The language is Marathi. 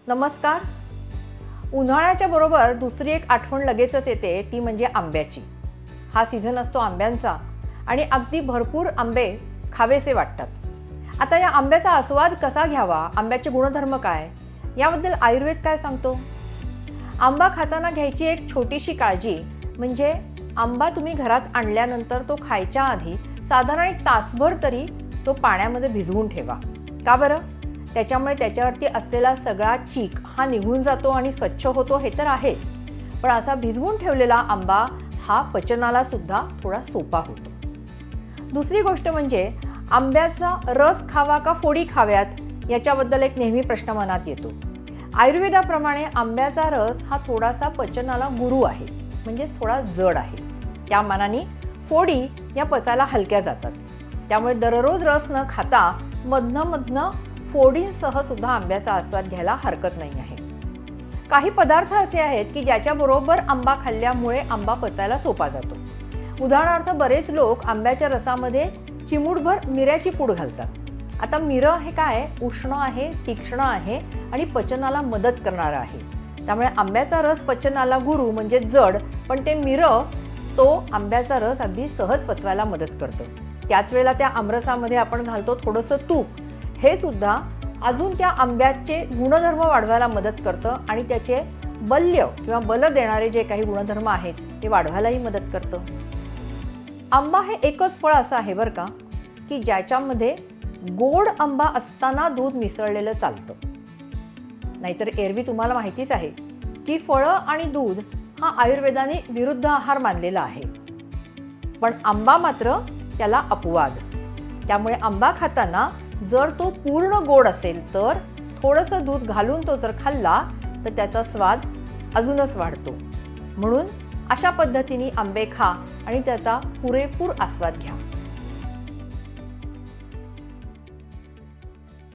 नमस्कार. उन्हाळ्याच्या बरोबर दुसरी एक आठवण लगेचच येते, ती म्हणजे आंब्याची. हा सीझन असतो आंब्यांचा आणि अगदी भरपूर आंबे खावेसे वाटतात. आता या आंब्याचा आस्वाद कसा घ्यावा, आंब्याचे गुणधर्म काय, याबद्दल आयुर्वेद काय सांगतो? आंबा खाताना घ्यायची एक छोटीशी काळजी म्हणजे आंबा तुम्ही घरात आणल्यानंतर तो खायच्या आधी साधारण एक तासभर तरी तो पाण्यामध्ये भिजवून ठेवा. का बरं? त्याच्यामुळे त्याच्यावरती असलेला सगळा चीक हा निघून जातो आणि स्वच्छ होतो, हे तर आहेच. पण असा भिजवून ठेवलेला आंबा हा पचनाला सुद्धा थोडा सोपा होतो. दुसरी गोष्ट म्हणजे आंब्याचा रस खावा का फोडी खाव्यात, याच्याबद्दल एक नेहमी प्रश्न मनात येतो. आयुर्वेदाप्रमाणे आंब्याचा रस हा थोडासा पचनाला गुरू आहे, म्हणजे थोडा जड आहे. त्या मानाने फोडी या पचायला हलक्या जातात. त्यामुळे दररोज रस न खाता मधनं फोडींसह सुद्धा आंब्याचा आस्वाद घ्यायला हरकत नाही आहे. काही पदार्थ असे आहेत की ज्याच्याबरोबर आंबा खाल्ल्यामुळे आंबा पचायला सोपा जातो. उदाहरणार्थ बरेच लोक आंब्याच्या रसामध्ये चिमूटभर मिऱ्याची पूड घालतात. आता मिरं हे काय, उष्ण आहे, तीक्ष्ण आहे आणि पचनाला मदत करणारं आहे. त्यामुळे आंब्याचा रस पचनाला गुरु म्हणजे जड, पण ते मिरं तो आंब्याचा रस अगदी सहज पचवायला मदत करतं. त्याच वेळेला त्या आमरसामध्ये आपण घालतो थोडंसं तूप, हे सुद्धा अजून त्या आंब्याचे गुणधर्म वाढवायला मदत करतं आणि त्याचे बल्य किंवा बल देणारे जे काही गुणधर्म आहेत ते वाढवायलाही मदत करतं. आंबा हे एकच फळ असं आहे बरं का, की ज्याच्यामध्ये गोड आंबा असताना दूध मिसळलेलं चालतं. नाहीतर एरवी तुम्हाला माहितीच आहे की फळं आणि दूध हा आयुर्वेदाने विरुद्ध आहार मानलेला आहे. पण आंबा मात्र त्याला अपवाद. त्यामुळे आंबा खाताना जर तो पूर्ण गोड असेल तर थोडंसं दूध घालून तो जर खाल्ला तर त्याचा स्वाद अजूनच वाढतो. म्हणून अशा पद्धतीने आंबे खा आणि त्याचा पुरेपूर आस्वाद घ्या.